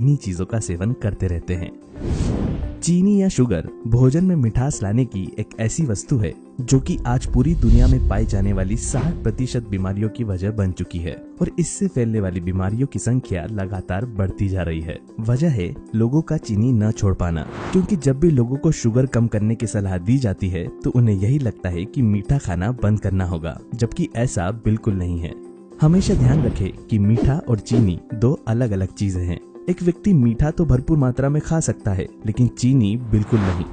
इन्हीं चीजों का सेवन करते रहते हैं। चीनी या शुगर भोजन में मिठास लाने की एक ऐसी वस्तु है जो कि आज पूरी दुनिया में पाई जाने वाली 60% बीमारियों की वजह बन चुकी है और इससे फैलने वाली बीमारियों की संख्या लगातार बढ़ती जा रही है। वजह है लोगों का चीनी न छोड़ पाना, क्योंकि जब भी लोगों को शुगर कम करने की सलाह दी जाती है तो उन्हें यही लगता है कि मीठा खाना बंद करना होगा, जबकि ऐसा बिल्कुल नहीं है। हमेशा ध्यान रखें कि मीठा और चीनी दो अलग अलग चीजें हैं। एक व्यक्ति मीठा तो भरपूर मात्रा में खा सकता है, लेकिन चीनी बिल्कुल नहीं।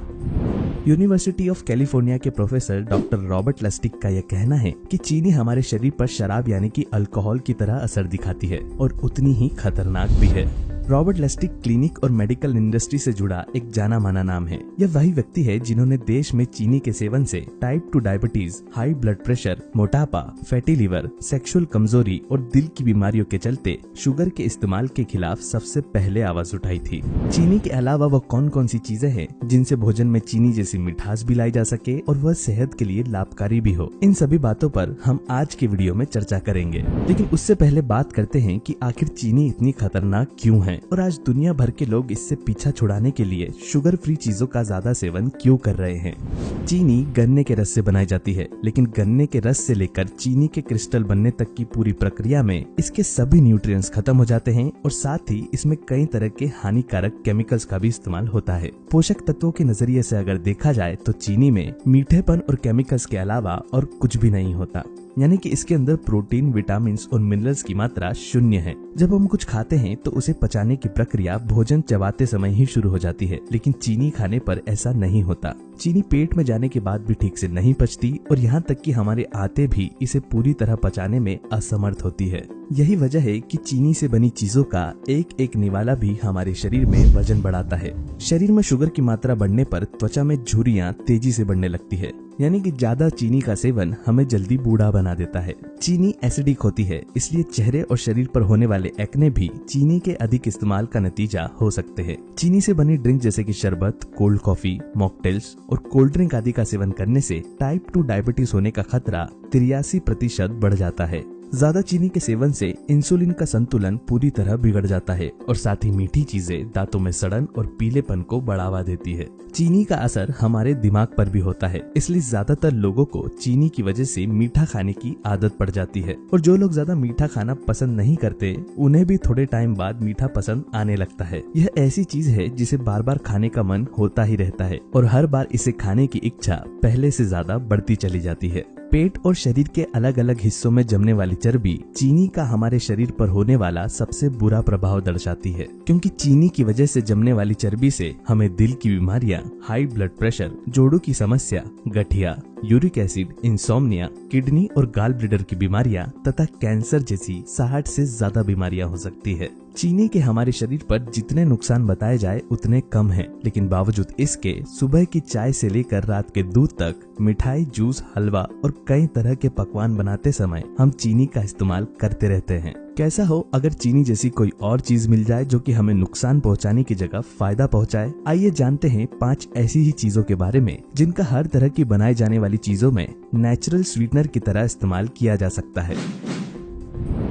यूनिवर्सिटी ऑफ कैलिफोर्निया के प्रोफेसर डॉक्टर रॉबर्ट लस्टिक का यह कहना है कि चीनी हमारे शरीर पर शराब यानी कि अल्कोहल की तरह असर दिखाती है और उतनी ही खतरनाक भी है। रॉबर्ट लस्टिक क्लिनिक और मेडिकल इंडस्ट्री से जुड़ा एक जाना माना नाम है। यह वही व्यक्ति है जिन्होंने देश में चीनी के सेवन से type 2 diabetes, high blood pressure, मोटापा, फैटी लिवर, सेक्सुअल कमजोरी और दिल की बीमारियों के चलते शुगर के इस्तेमाल के खिलाफ सबसे पहले आवाज उठाई थी। चीनी के अलावा वह कौन कौन सी चीजें हैं जिनसे भोजन में चीनी जैसी मिठास भी लाई जा सके और वह सेहत के लिए लाभकारी भी हो, इन सभी बातों पर हम आज के वीडियो में चर्चा करेंगे। लेकिन उससे पहले बात करते हैं कि आखिर चीनी इतनी खतरनाक क्यों है और आज दुनिया भर के लोग इससे पीछा छुड़ाने के लिए शुगर फ्री चीजों का ज्यादा सेवन क्यों कर रहे हैं। चीनी गन्ने के रस से बनाई जाती है, लेकिन गन्ने के रस से लेकर चीनी के क्रिस्टल बनने तक की पूरी प्रक्रिया में इसके सभी न्यूट्रिएंट्स खत्म हो जाते हैं और साथ ही इसमें कई तरह के हानिकारक केमिकल्स का भी इस्तेमाल होता है। पोषक तत्वों के नजरिए से अगर देखा जाए तो चीनी में मीठेपन और केमिकल्स के अलावा और कुछ भी नहीं होता, यानी कि इसके अंदर प्रोटीन, विटामिन और मिनरल्स की मात्रा शून्य है। जब हम कुछ खाते हैं तो उसे पचाने की प्रक्रिया भोजन चबाते समय ही शुरू हो जाती है, लेकिन चीनी खाने पर ऐसा नहीं होता। चीनी पेट में जाने के बाद भी ठीक से नहीं पचती और यहाँ तक कि हमारे आंतें भी इसे पूरी तरह पचाने में असमर्थ होती है। यही वजह है कि चीनी से बनी चीजों का एक एक निवाला भी हमारे शरीर में वजन बढ़ाता है। शरीर में शुगर की मात्रा बढ़ने पर त्वचा में झुर्रियां तेजी से बढ़ने लगती है, यानी कि ज्यादा चीनी का सेवन हमें जल्दी बूढ़ा बना देता है। चीनी एसिडिक होती है, इसलिए चेहरे और शरीर पर होने वाले एक्ने भी चीनी के अधिक इस्तेमाल का नतीजा हो सकते हैं। चीनी से बनी ड्रिंक जैसे कि शरबत, कोल्ड कॉफी, मॉकटेल्स और कोल्ड ड्रिंक आदि का सेवन करने से टाइप 2 डायबिटीज होने का खतरा 83% बढ़ जाता है। ज्यादा चीनी के सेवन से इंसुलिन का संतुलन पूरी तरह बिगड़ जाता है और साथ ही मीठी चीजें दांतों में सड़न और पीलेपन को बढ़ावा देती है। चीनी का असर हमारे दिमाग पर भी होता है, इसलिए ज्यादातर लोगों को चीनी की वजह से मीठा खाने की आदत पड़ जाती है और जो लोग ज्यादा मीठा खाना पसंद नहीं करते उन्हें भी थोड़े टाइम बाद मीठा पसंद आने लगता है। यह ऐसी चीज है जिसे बार बार खाने का मन होता ही रहता है और हर बार इसे खाने की इच्छा पहले से ज्यादा बढ़ती चली जाती है। पेट और शरीर के अलग अलग हिस्सों में जमने वाली चर्बी चीनी का हमारे शरीर पर होने वाला सबसे बुरा प्रभाव दर्शाती है, क्योंकि चीनी की वजह से जमने वाली चर्बी से हमें दिल की बीमारियां, हाई ब्लड प्रेशर, जोड़ों की समस्या, गठिया, यूरिक एसिड, इंसोम्निया, किडनी और गाल ब्लैडर की बीमारियां तथा कैंसर जैसी 60 से ज्यादा बीमारियां हो सकती है। चीनी के हमारे शरीर पर जितने नुकसान बताए जाए उतने कम हैं, लेकिन बावजूद इसके सुबह की चाय से लेकर रात के दूध तक मिठाई, जूस, हलवा और कई तरह के पकवान बनाते समय हम चीनी का इस्तेमाल करते रहते हैं। कैसा हो अगर चीनी जैसी कोई और चीज मिल जाए जो कि हमें नुकसान पहुंचाने की जगह फायदा पहुंचाए। आइए जानते हैं 5 ऐसी ही चीजों के बारे में जिनका हर तरह की बनाई जाने वाली चीजों में नेचुरल स्वीटनर की तरह इस्तेमाल किया जा सकता है।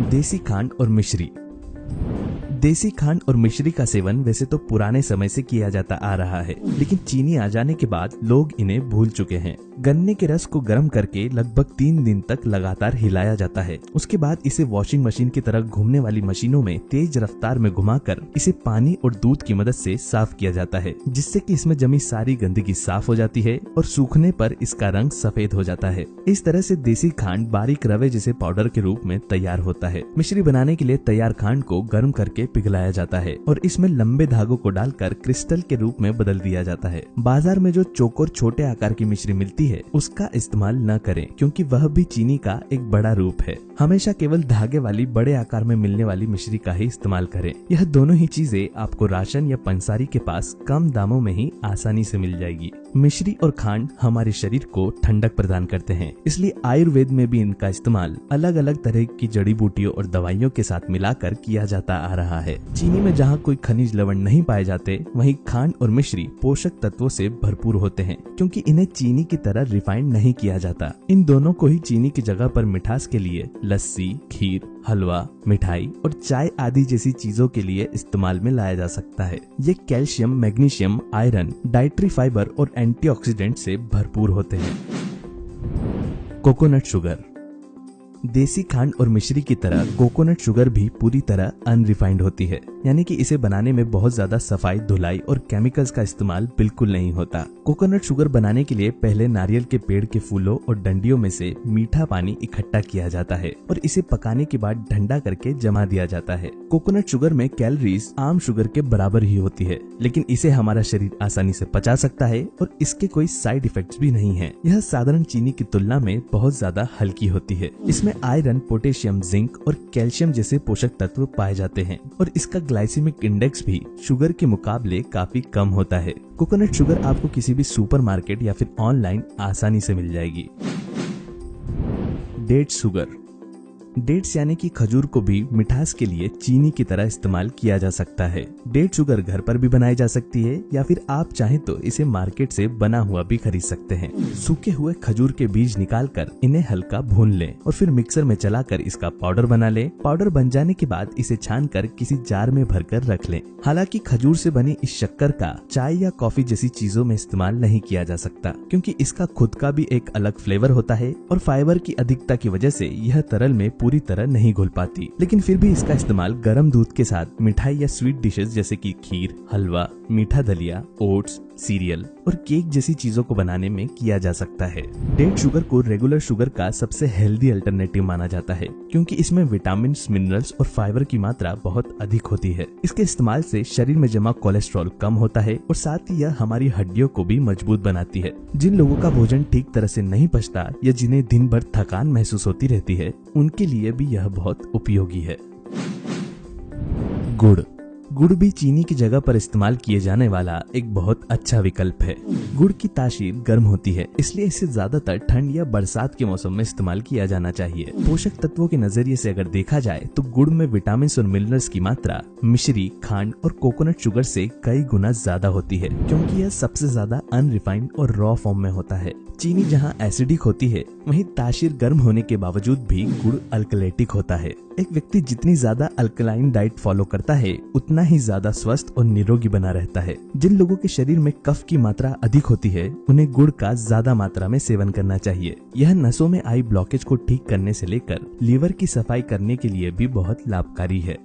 देसी खांड और मिश्री। देसी खांड और मिश्री का सेवन वैसे तो पुराने समय से किया जाता आ रहा है, लेकिन चीनी आ जाने के बाद लोग इन्हें भूल चुके हैं। गन्ने के रस को गर्म करके लगभग 3 दिन तक लगातार हिलाया जाता है। उसके बाद इसे वॉशिंग मशीन की तरह घूमने वाली मशीनों में तेज रफ्तार में घुमाकर इसे पानी और दूध की मदद से साफ किया जाता है, जिससे कि इसमें जमी सारी गंदगी साफ हो जाती है और सूखने पर इसका रंग सफेद हो जाता है। इस तरह से देसी खांड बारीक रवे जैसे पाउडर के रूप में तैयार होता है। मिश्री बनाने के लिए तैयार खांड को गर्म करके पिघलाया जाता है और इसमें लंबे धागों को डालकर क्रिस्टल के रूप में बदल दिया जाता है। बाजार में जो चौकोर छोटे आकार की मिश्री मिलती है उसका इस्तेमाल न करें, क्योंकि वह भी चीनी का एक बड़ा रूप है। हमेशा केवल धागे वाली बड़े आकार में मिलने वाली मिश्री का ही इस्तेमाल करें। यह दोनों ही चीजें आपको राशन या पंसारी के पास कम दामों में ही आसानी से मिल जाएगी। मिश्री और खांड हमारे शरीर को ठंडक प्रदान करते हैं, इसलिए आयुर्वेद में भी इनका इस्तेमाल अलग अलग तरह की जड़ी बूटियों और दवाइयों के साथ मिलाकर किया जाता आ रहा है। चीनी में जहाँ कोई खनिज लवण नहीं पाए जाते, वहीं खांड और मिश्री पोषक तत्वों से भरपूर होते हैं, क्योंकि इन्हें चीनी की तरह रिफाइंड नहीं किया जाता। इन दोनों को ही चीनी की जगह पर मिठास के लिए लस्सी, खीर, हलवा, मिठाई और चाय आदि जैसी चीजों के लिए इस्तेमाल में लाया जा सकता है। ये calcium, magnesium, iron, dietary fibre और एंटीऑक्सीडेंट से भरपूर होते हैं। Coconut sugar. देसी खांड और मिश्री की तरह कोकोनट शुगर भी पूरी तरह अनरिफाइंड होती है, यानी कि इसे बनाने में बहुत ज्यादा सफाई, धुलाई और केमिकल्स का इस्तेमाल बिल्कुल नहीं होता। कोकोनट शुगर बनाने के लिए पहले नारियल के पेड़ के फूलों और डंडियों में से मीठा पानी इकट्ठा किया जाता है और इसे पकाने के बाद ठंडा करके जमा दिया जाता है। कोकोनट शुगर में कैलोरीज आम शुगर के बराबर ही होती है, लेकिन इसे हमारा शरीर आसानी से पचा सकता है और इसके कोई साइड इफेक्ट्स भी नहीं है। यह साधारण चीनी की तुलना में बहुत ज्यादा हल्की होती है। इसमें आयरन, पोटेशियम, जिंक और कैल्शियम जैसे पोषक तत्व पाए जाते हैं और इसका ग्लाइसेमिक इंडेक्स भी शुगर के मुकाबले काफी कम होता है। कोकोनट शुगर आपको किसी भी सुपरमार्केट या फिर ऑनलाइन आसानी से मिल जाएगी। Date sugar. डेट्स यानी कि खजूर को भी मिठास के लिए चीनी की तरह इस्तेमाल किया जा सकता है। डेट शुगर घर पर भी बनाई जा सकती है या फिर आप चाहें तो इसे मार्केट से बना हुआ भी खरीद सकते हैं। सूखे हुए खजूर के बीज निकालकर इन्हें हल्का भून लें और फिर मिक्सर में चलाकर इसका पाउडर बना लें। पाउडर बन जाने के बाद इसे छानकर किसी जार में भरकर रख लें। हालांकि खजूर से बनी इस शक्कर का चाय या कॉफी जैसी चीजों में इस्तेमाल नहीं किया जा सकता, क्योंकि इसका खुद का भी एक अलग फ्लेवर होता है और फाइबर की अधिकता की वजह से यह तरल में पूरी तरह नहीं घुल पाती। लेकिन फिर भी इसका इस्तेमाल गर्म दूध के साथ मिठाई या स्वीट डिशेस जैसे कि खीर, हलवा, मीठा दलिया, ओट्स, सीरियल और केक जैसी चीजों को बनाने में किया जा सकता है। डेट शुगर को रेगुलर शुगर का सबसे हेल्दी अल्टरनेटिव माना जाता है, क्योंकि इसमें विटामिन, मिनरल्स और फाइबर की मात्रा बहुत अधिक होती है। इसके इस्तेमाल से शरीर में जमा कोलेस्ट्रॉल कम होता है और साथ ही यह हमारी हड्डियों को भी मजबूत बनाती है। जिन लोगों का भोजन ठीक तरह से नहीं पचता या जिन्हें दिन भर थकान महसूस होती रहती है, उनके लिए भी यह बहुत उपयोगी है। गुड़। गुड़ भी चीनी की जगह पर इस्तेमाल किए जाने वाला एक बहुत अच्छा विकल्प है। गुड़ की तासीर गर्म होती है, इसलिए इसे ज्यादातर ठंड या बरसात के मौसम में इस्तेमाल किया जाना चाहिए। पोषक तत्वों के नजरिए से अगर देखा जाए तो गुड़ में विटामिन और मिनरल्स की मात्रा मिश्री, खांड और कोकोनट शुगर से कई गुना ज्यादा होती है, क्योंकि यह सबसे ज्यादा अनरिफाइंड और रॉ फॉर्म में होता है। चीनी जहाँ एसिडिक होती है, वहीं तासीर गर्म होने के बावजूद भी गुड़ अल्कलेटिक होता है। एक व्यक्ति जितनी ज्यादा अल्कलाइन डाइट फॉलो करता है, उतना ही ज्यादा स्वस्थ और निरोगी बना रहता है। जिन लोगों के शरीर में कफ की मात्रा अधिक होती है, उन्हें गुड़ का ज्यादा मात्रा में सेवन करना चाहिए। यह नसों में आई ब्लॉकेज को ठीक करने से लेकर लीवर की सफाई करने के लिए भी बहुत लाभकारी है।